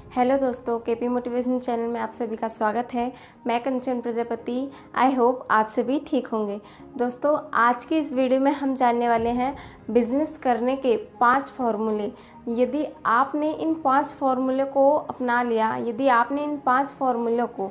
Hello दोस्तों, KP motivation channel में आप सभी का स्वागत है। मैं कंचन प्रजापति। आई होप आप सभी ठीक होंगे। दोस्तों, आज की इस वीडियो में हम जानने वाले हैं बिजनेस करने के 5 फॉर्मूले। यदि आपने इन 5 फॉर्मूले को अपना लिया, यदि आपने इन 5 फॉर्मूलों को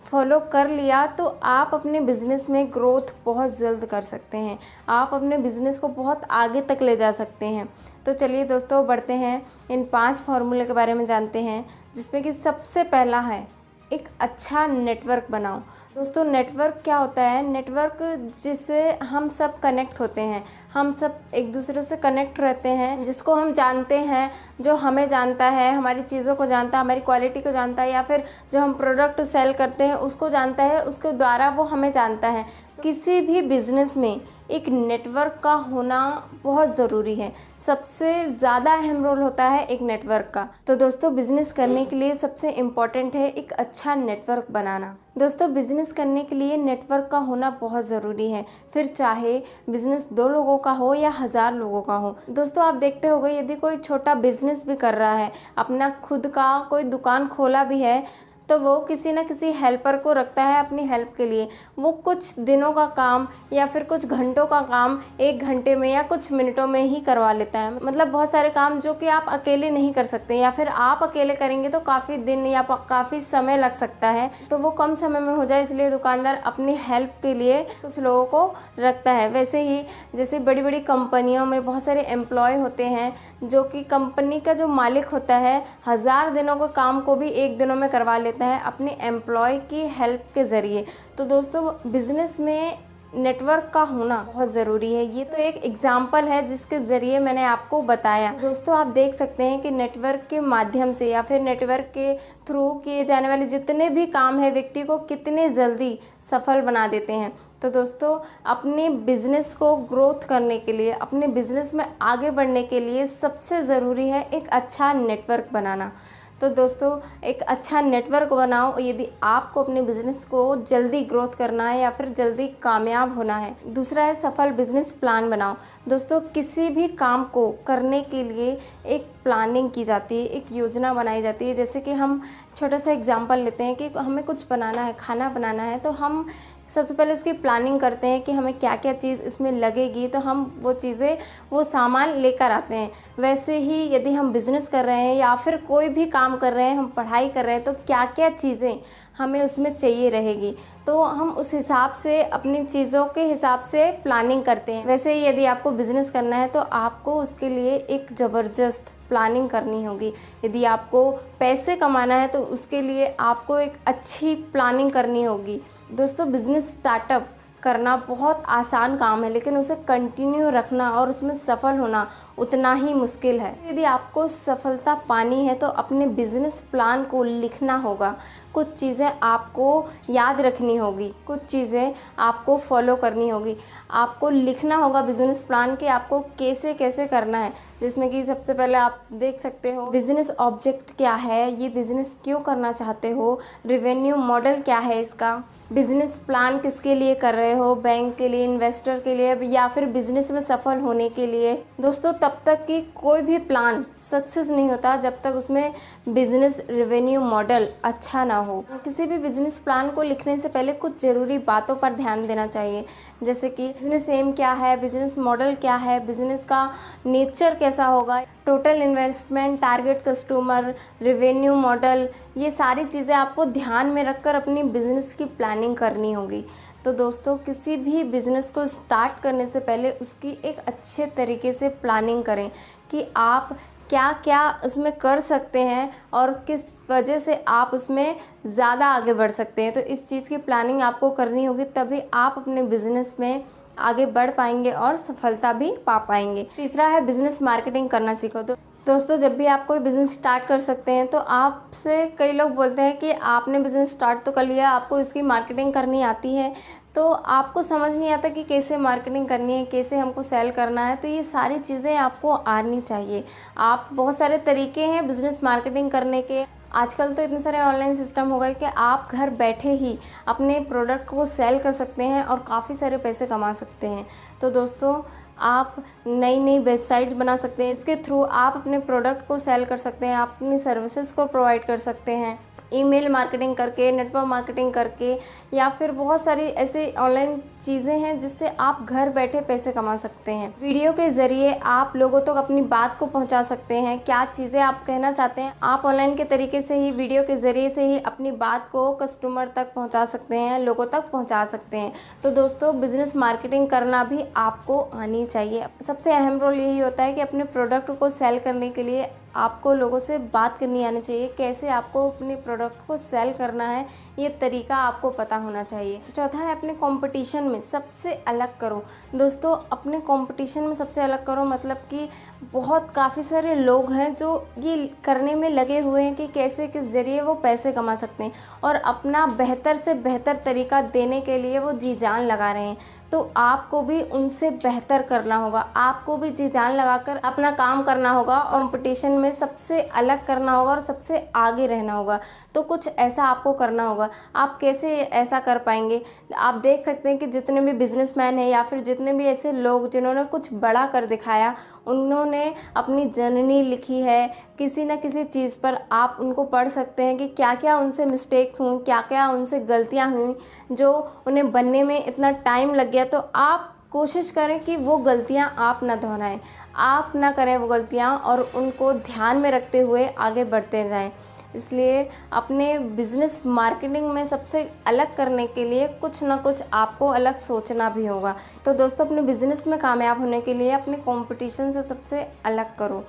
फॉलो कर लिया तो आप अपने बिज़नेस में ग्रोथ बहुत जल्द कर सकते हैं। आप अपने बिज़नेस को बहुत आगे तक ले जा सकते हैं। तो चलिए दोस्तों, बढ़ते हैं इन 5 फॉर्मूले के बारे में जानते हैं, जिसमें कि सबसे पहला है एक अच्छा नेटवर्क बनाओ। दोस्तों, नेटवर्क क्या होता है? नेटवर्क जिससे हम सब कनेक्ट होते हैं, हम सब एक दूसरे से कनेक्ट रहते हैं, जिसको हम जानते हैं, जो हमें जानता है, हमारी चीज़ों को जानता है, हमारी क्वालिटी को जानता है, या फिर जो हम प्रोडक्ट सेल करते हैं उसको जानता है, उसके द्वारा वो हमें जानता है। किसी भी बिज़नेस में एक नेटवर्क का होना बहुत ज़रूरी है। सबसे ज़्यादा अहम रोल होता है एक नेटवर्क का। तो दोस्तों, बिज़नेस करने के लिए सबसे इम्पॉर्टेंट है एक अच्छा नेटवर्क बनाना। दोस्तों, बिज़नेस करने के लिए नेटवर्क का होना बहुत ज़रूरी है, फिर चाहे बिज़नेस 2 लोगों का हो या 1000 लोगों का हो। दोस्तों, आप देखते होंगे, यदि कोई छोटा बिज़नेस भी कर रहा है, अपना खुद का कोई दुकान खोला भी है, तो वो किसी न किसी हेल्पर को रखता है अपनी हेल्प के लिए। वो कुछ दिनों का काम या फिर कुछ घंटों का काम 1 घंटे में या कुछ मिनटों में ही करवा लेता है। मतलब बहुत सारे काम जो कि आप अकेले नहीं कर सकते, या फिर आप अकेले करेंगे तो काफ़ी दिन या काफ़ी समय लग सकता है, तो वो कम समय में हो जाए, इसलिए दुकानदार अपनी हेल्प के लिए कुछ लोगों को रखता है। वैसे ही जैसे बड़ी बड़ी कंपनियों में बहुत सारे एम्प्लॉय होते हैं, जो कि कंपनी का जो मालिक होता है 1000 दिनों के काम को भी 1 दिनों में करवा लेता है अपने एम्प्लॉय की हेल्प के ज़रिए। तो दोस्तों, बिज़नेस में नेटवर्क का होना बहुत ज़रूरी है। ये तो एक एग्जाम्पल है जिसके ज़रिए मैंने आपको बताया। दोस्तों, आप देख सकते हैं कि नेटवर्क के माध्यम से या फिर नेटवर्क के थ्रू किए जाने वाले जितने भी काम है, व्यक्ति को कितने जल्दी सफल बना देते हैं। तो दोस्तों, अपने बिज़नेस को ग्रोथ करने के लिए, अपने बिज़नेस में आगे बढ़ने के लिए सबसे ज़रूरी है एक अच्छा नेटवर्क बनाना। तो दोस्तों, एक अच्छा नेटवर्क बनाओ यदि आपको अपने बिज़नेस को जल्दी ग्रोथ करना है या फिर जल्दी कामयाब होना है। दूसरा है सफल बिज़नेस प्लान बनाओ। दोस्तों, किसी भी काम को करने के लिए एक प्लानिंग की जाती है, एक योजना बनाई जाती है। जैसे कि हम छोटा सा एग्जांपल लेते हैं कि हमें कुछ बनाना है, खाना बनाना है, तो हम सबसे पहले उसकी प्लानिंग करते हैं कि हमें क्या क्या चीज़ इसमें लगेगी, तो हम वो चीज़ें, वो सामान लेकर आते हैं। वैसे ही यदि हम बिज़नेस कर रहे हैं या फिर कोई भी काम कर रहे हैं, हम पढ़ाई कर रहे हैं, तो क्या क्या चीज़ें हमें उसमें चाहिए रहेगी, तो हम उस हिसाब से अपनी चीज़ों के हिसाब से प्लानिंग करते हैं। वैसे ही यदि आपको बिज़नेस करना है तो आपको उसके लिए एक ज़बरदस्त प्लानिंग करनी होगी। यदि आपको पैसे कमाना है तो उसके लिए आपको एक अच्छी प्लानिंग करनी होगी। दोस्तों, बिज़नेस स्टार्टअप करना बहुत आसान काम है, लेकिन उसे कंटिन्यू रखना और उसमें सफल होना उतना ही मुश्किल है। यदि आपको सफलता पानी है तो अपने बिज़नेस प्लान को लिखना होगा। कुछ चीज़ें आपको याद रखनी होगी, कुछ चीज़ें आपको फॉलो करनी होगी। आपको लिखना होगा बिज़नेस प्लान कि आपको कैसे कैसे करना है, जिसमें कि सबसे पहले आप देख सकते हो बिज़नेस ऑब्जेक्ट क्या है, ये बिज़नेस क्यों करना चाहते हो, रेवेन्यू मॉडल क्या है इसका, बिज़नेस प्लान किसके लिए कर रहे हो, बैंक के लिए, इन्वेस्टर के लिए, या फिर बिज़नेस में सफल होने के लिए। दोस्तों, तब तक कि कोई भी प्लान सक्सेस नहीं होता जब तक उसमें बिज़नेस रेवेन्यू मॉडल अच्छा ना हो। किसी भी बिज़नेस प्लान को लिखने से पहले कुछ ज़रूरी बातों पर ध्यान देना चाहिए, जैसे कि बिज़नेस एम क्या है, बिज़नेस मॉडल क्या है, बिज़नेस का नेचर कैसा होगा, total investment, target customer, revenue model, ये सारी चीज़ें आपको ध्यान में रखकर अपनी बिज़नेस की प्लानिंग करनी होगी। तो दोस्तों, किसी भी बिज़नेस को स्टार्ट करने से पहले उसकी एक अच्छे तरीके से प्लानिंग करें कि आप क्या क्या उसमें कर सकते हैं और किस वजह से आप उसमें ज़्यादा आगे बढ़ सकते हैं। तो इस चीज़ की प्लानिंग आपको करनी होगी, तभी आप अपने बिज़नेस में आगे बढ़ पाएंगे और सफलता भी पा पाएंगे। तीसरा है बिज़नेस मार्केटिंग करना सीखो। तो दोस्तों, जब भी आप कोई बिज़नेस स्टार्ट कर सकते हैं तो आपसे कई लोग बोलते हैं कि आपने बिज़नेस स्टार्ट तो कर लिया, आपको इसकी मार्केटिंग करनी आती है, तो आपको समझ नहीं आता कि कैसे मार्केटिंग करनी है, कैसे हमको सेल करना है। तो ये सारी चीज़ें आपको आनी चाहिए। आप बहुत सारे तरीके हैं बिज़नेस मार्केटिंग करने के। आजकल तो इतने सारे ऑनलाइन सिस्टम हो गए कि आप घर बैठे ही अपने प्रोडक्ट को सेल कर सकते हैं और काफ़ी सारे पैसे कमा सकते हैं। तो दोस्तों, आप नई नई वेबसाइट बना सकते हैं। इसके थ्रू आप अपने प्रोडक्ट को सेल कर सकते हैं, आप अपनी सर्विसेज को प्रोवाइड कर सकते हैं, ईमेल मार्केटिंग करके, नेटवर्क मार्केटिंग करके, या फिर बहुत सारी ऐसी ऑनलाइन चीज़ें हैं जिससे आप घर बैठे पैसे कमा सकते हैं। वीडियो के ज़रिए आप लोगों तक अपनी बात को पहुंचा सकते हैं, क्या चीज़ें आप कहना चाहते हैं, आप ऑनलाइन के तरीके से ही, वीडियो के ज़रिए से ही अपनी बात को कस्टमर तक पहुंचा सकते हैं, लोगों तक पहुंचा सकते हैं। तो दोस्तों, बिज़नेस मार्केटिंग करना भी आपको आनी चाहिए। सबसे अहम रोल यही होता है कि अपने प्रोडक्ट को सेल करने के लिए आपको लोगों से बात करनी आनी चाहिए, कैसे आपको अपने प्रोडक्ट को सेल करना है, ये तरीका आपको पता होना चाहिए। चौथा है, अपने कंपटीशन में सबसे अलग करो। दोस्तों, अपने कंपटीशन में सबसे अलग करो मतलब कि काफ़ी सारे लोग हैं जो ये करने में लगे हुए हैं कि कैसे किस ज़रिए वो पैसे कमा सकते हैं, और अपना बेहतर से बेहतर तरीका देने के लिए वो जी जान लगा रहे हैं। तो आपको भी उनसे बेहतर करना होगा, आपको भी जी जान लगाकर अपना काम करना होगा, और कंपटीशन में सबसे अलग करना होगा और सबसे आगे रहना होगा। तो कुछ ऐसा आपको करना होगा। आप कैसे ऐसा कर पाएंगे? आप देख सकते हैं कि जितने भी बिजनेसमैन हैं या फिर जितने भी ऐसे लोग जिन्होंने कुछ बड़ा कर दिखाया, उन्होंने अपनी जर्नी लिखी है किसी न किसी चीज़ पर। आप उनको पढ़ सकते हैं कि क्या क्या उनसे मिस्टेक्स हुई, क्या क्या उनसे गलतियाँ हुई जो उन्हें बनने में इतना टाइम लग गया। तो आप कोशिश करें कि वो गलतियाँ आप ना दोहराएं, आप ना करें वो गलतियाँ, और उनको ध्यान में रखते हुए आगे बढ़ते जाएं। इसलिए अपने बिज़नेस मार्केटिंग में सबसे अलग करने के लिए कुछ ना कुछ आपको अलग सोचना भी होगा। तो दोस्तों, अपने बिज़नेस में कामयाब होने के लिए अपने कंपटीशन से सबसे अलग करो।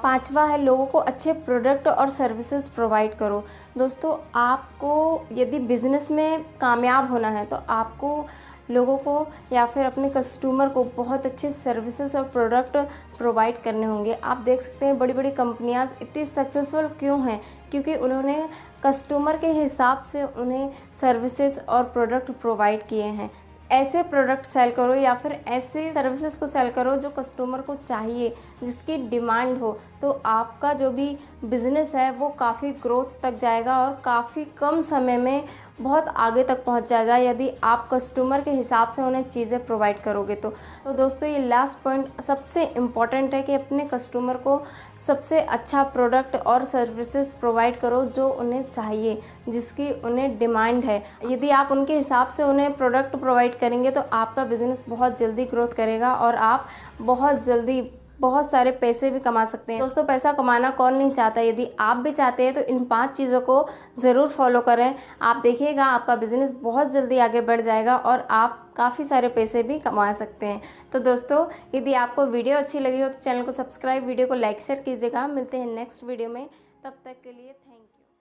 पांचवा है, लोगों को अच्छे प्रोडक्ट और सर्विसेज प्रोवाइड करो। दोस्तों, आपको यदि बिज़नेस में कामयाब होना है तो आपको लोगों को या फिर अपने कस्टमर को बहुत अच्छे सर्विसेज और प्रोडक्ट प्रोवाइड करने होंगे। आप देख सकते हैं बड़ी बड़ी कंपनियां इतनी सक्सेसफुल क्यों हैं, क्योंकि उन्होंने कस्टमर के हिसाब से उन्हें सर्विसेज और प्रोडक्ट प्रोवाइड किए हैं। ऐसे प्रोडक्ट सेल करो या फिर ऐसे सर्विसेज को सेल करो जो कस्टमर को चाहिए, जिसकी डिमांड हो। तो आपका जो भी बिज़नेस है वो काफ़ी ग्रोथ तक जाएगा और काफ़ी कम समय में बहुत आगे तक पहुंच जाएगा, यदि आप कस्टमर के हिसाब से उन्हें चीज़ें प्रोवाइड करोगे। तो दोस्तों, ये लास्ट पॉइंट सबसे इम्पॉर्टेंट है कि अपने कस्टमर को सबसे अच्छा प्रोडक्ट और सर्विसेज प्रोवाइड करो जो उन्हें चाहिए, जिसकी उन्हें डिमांड है। यदि आप उनके हिसाब से उन्हें प्रोडक्ट प्रोवाइड करेंगे तो आपका बिज़नेस बहुत जल्दी ग्रोथ करेगा और आप बहुत जल्दी बहुत सारे पैसे भी कमा सकते हैं। दोस्तों, पैसा कमाना कौन नहीं चाहता। यदि आप भी चाहते हैं तो इन 5 चीज़ों को ज़रूर फॉलो करें। आप देखिएगा आपका बिज़नेस बहुत जल्दी आगे बढ़ जाएगा और आप काफ़ी सारे पैसे भी कमा सकते हैं। तो दोस्तों, यदि आपको वीडियो अच्छी लगी हो तो चैनल को सब्सक्राइब, वीडियो को लाइक शेयर कीजिएगा। मिलते हैं नेक्स्ट वीडियो में, तब तक के लिए थैंक यू।